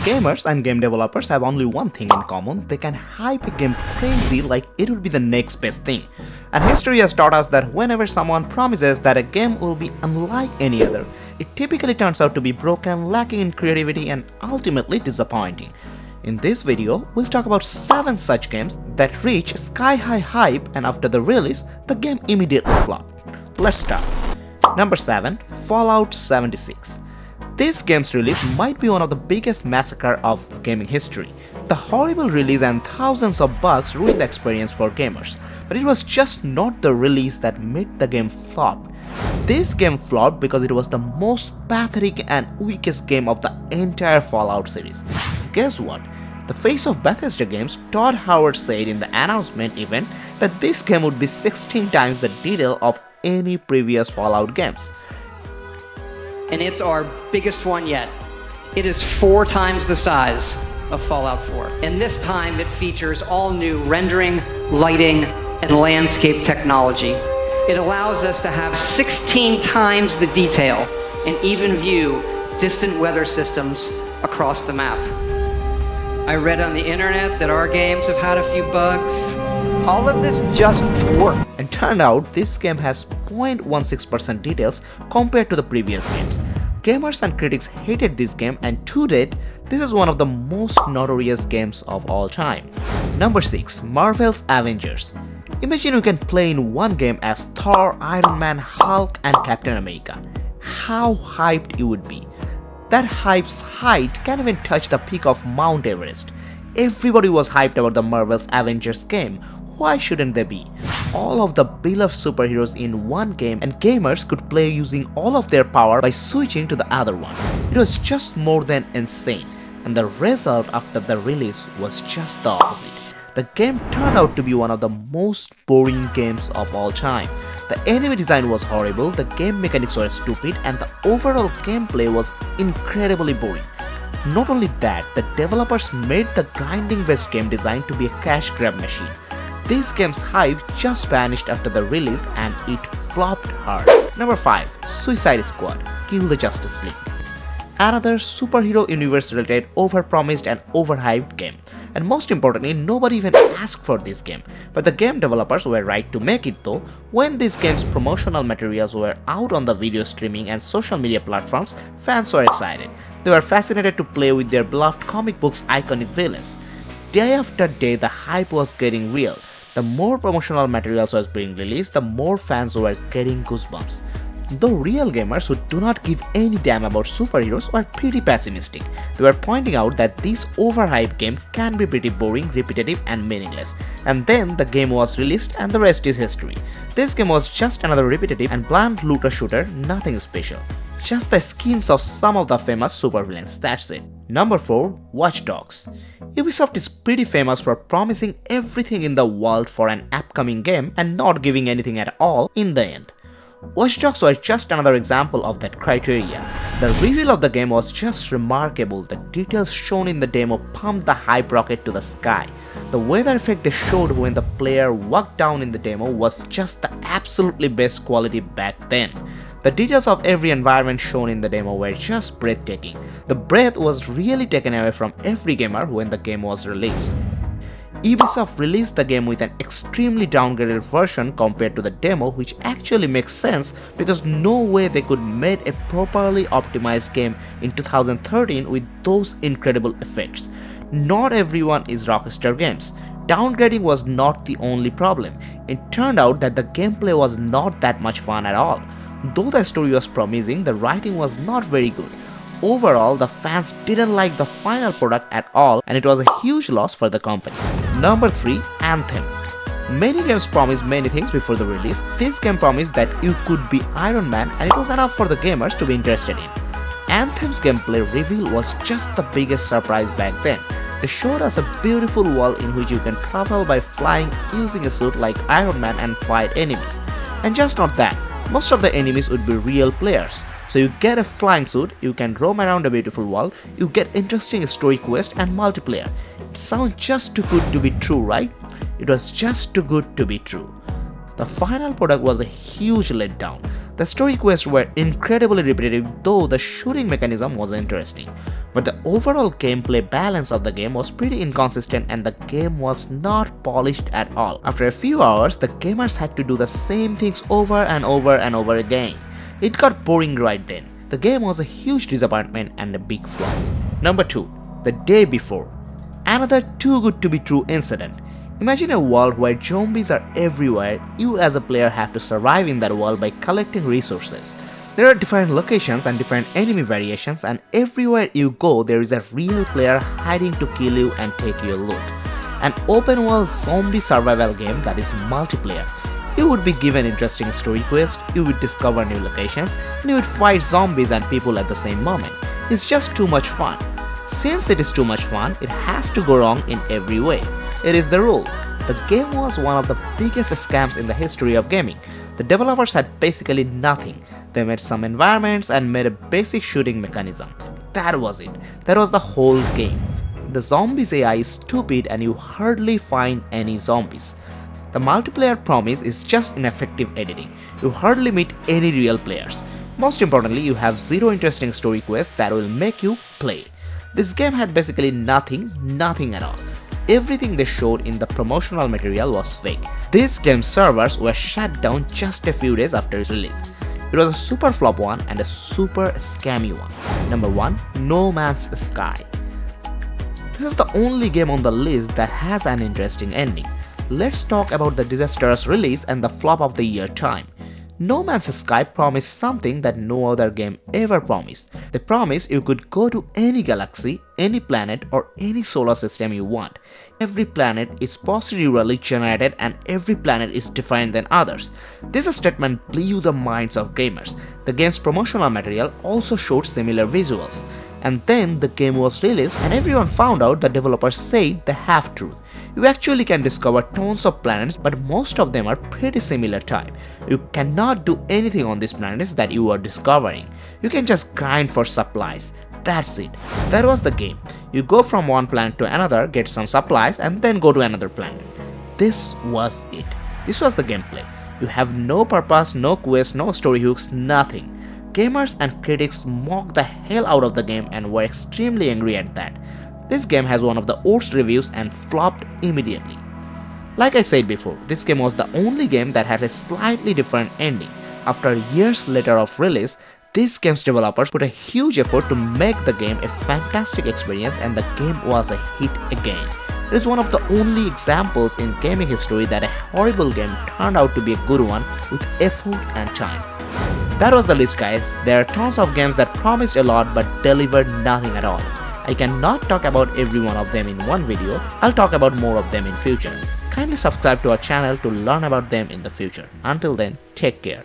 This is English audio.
Gamers and game developers have only one thing in common: they can hype a game crazy like it would be the next best thing. And history has taught us that whenever someone promises that a game will be unlike any other, it typically turns out to be broken, lacking in creativity, and ultimately disappointing. In this video, we'll talk about 7 such games that reach sky-high hype and after the release, the game immediately flopped. Let's start. Number 7. Fallout 76. This game's release might be one of the biggest massacre of gaming history. The horrible release and thousands of bugs ruined the experience for gamers, but it was just not the release that made the game flop. This game flopped because it was the most pathetic and weakest game of the entire Fallout series. Guess what? The face of Bethesda Games, Todd Howard, said in the announcement event that this game would be 16 times the detail of any previous Fallout games. And it's our biggest one yet. It is 4 times the size of Fallout 4. And this time it features all new rendering, lighting, and landscape technology. It allows us to have 16 times the detail and even view distant weather systems across the map. I read on the internet that our games have had a few bugs. All of this just worked. And turned out this game has 0.16% details compared to the previous games. Gamers and critics hated this game, and to date, this is one of the most notorious games of all time. Number 6. Marvel's Avengers. Imagine you can play in one game as Thor, Iron Man, Hulk, and Captain America. How hyped you would be. That hype's height can't even touch the peak of Mount Everest. Everybody was hyped about the Marvel's Avengers game. Why shouldn't they be? All of the beloved superheroes in one game, and gamers could play using all of their power by switching to the other one. It was just more than insane, and the result after the release was just the opposite. The game turned out to be one of the most boring games of all time. The enemy design was horrible, the game mechanics were stupid, and the overall gameplay was incredibly boring. Not only that, the developers made the grinding-based game design to be a cash grab machine. This game's hype just vanished after the release and it flopped hard. Number 5. Suicide Squad: Kill the Justice League. Another superhero universe related overpromised and overhyped game. And most importantly, nobody even asked for this game. But the game developers were right to make it though. When this game's promotional materials were out on the video streaming and social media platforms, fans were excited. They were fascinated to play with their beloved comic books' iconic villains. Day after day, the hype was getting real. The more promotional materials was being released, the more fans were getting goosebumps. Though real gamers who do not give any damn about superheroes were pretty pessimistic. They were pointing out that this overhyped game can be pretty boring, repetitive, and meaningless. And then the game was released and the rest is history. This game was just another repetitive and bland looter shooter, nothing special. Just the skins of some of the famous supervillains, that's it. Number 4. Watch Dogs. Ubisoft is pretty famous for promising everything in the world for an upcoming game and not giving anything at all in the end. Watch Dogs was just another example of that criteria. The reveal of the game was just remarkable. The details shown in the demo pumped the hype rocket to the sky. The weather effect they showed when the player walked down in the demo was just the absolutely best quality back then. The details of every environment shown in the demo were just breathtaking. The breath was really taken away from every gamer when the game was released. Ubisoft released the game with an extremely downgraded version compared to the demo, which actually makes sense because no way they could make a properly optimized game in 2013 with those incredible effects. Not everyone is Rockstar Games. Downgrading was not the only problem. It turned out that the gameplay was not that much fun at all. Though the story was promising, the writing was not very good. Overall, the fans didn't like the final product at all, and it was a huge loss for the company. Number 3. Anthem. Many games promised many things before the release. This game promised that you could be Iron Man, and it was enough for the gamers to be interested in. Anthem's gameplay reveal was just the biggest surprise back then. They showed us a beautiful world in which you can travel by flying using a suit like Iron Man and fight enemies. And just not that, most of the enemies would be real players. So you get a flying suit, you can roam around a beautiful world, you get interesting story quests and multiplayer. It sounds just too good to be true, right? It was just too good to be true. The final product was a huge letdown. The story quests were incredibly repetitive, though the shooting mechanism was interesting. But the overall gameplay balance of the game was pretty inconsistent and the game was not polished at all. After a few hours, the gamers had to do the same things over and over and over again. It got boring right then. The game was a huge disappointment and a big flop. Number 2. The Day Before. Another too good to be true incident. Imagine a world where zombies are everywhere. You as a player have to survive in that world by collecting resources. There are different locations and different enemy variations, and everywhere you go there is a real player hiding to kill you and take your loot. An open world zombie survival game that is multiplayer. You would be given interesting story quests, you would discover new locations, and you would fight zombies and people at the same moment. It's just too much fun. Since it is too much fun, it has to go wrong in every way. It is the rule. The game was one of the biggest scams in the history of gaming. The developers had basically nothing. They made some environments and made a basic shooting mechanism. That was it. That was the whole game. The zombies AI is stupid and you hardly find any zombies. The multiplayer promise is just ineffective editing. You hardly meet any real players. Most importantly, you have zero interesting story quests that will make you play. This game had basically nothing at all. Everything they showed in the promotional material was fake. This game's servers were shut down just a few days after its release. It was a super flop one and a super scammy one. Number 1. No Man's Sky. This is the only game on the list that has an interesting ending. Let's talk about the disastrous release and the flop of the year time. No Man's Sky promised something that no other game ever promised. They promised you could go to any galaxy, any planet or any solar system you want. Every planet is procedurally generated and every planet is different than others. This statement blew the minds of gamers. The game's promotional material also showed similar visuals. And then the game was released and everyone found out the developers said the half-truth. You actually can discover tons of planets, but most of them are pretty similar type. You cannot do anything on these planets that you are discovering. You can just grind for supplies. That's it. That was the game. You go from one planet to another, get some supplies, and then go to another planet. This was it. This was the gameplay. You have no purpose, no quest, no story hooks, nothing. Gamers and critics mocked the hell out of the game and were extremely angry at that. This game has one of the worst reviews and flopped immediately. Like I said before, this game was the only game that had a slightly different ending. After years later of release, this game's developers put a huge effort to make the game a fantastic experience and the game was a hit again. It is one of the only examples in gaming history that a horrible game turned out to be a good one with effort and time. That was the list, guys. There are tons of games that promised a lot but delivered nothing at all. I cannot talk about every one of them in one video. I'll talk about more of them in future. Kindly subscribe to our channel to learn about them in the future. Until then, take care.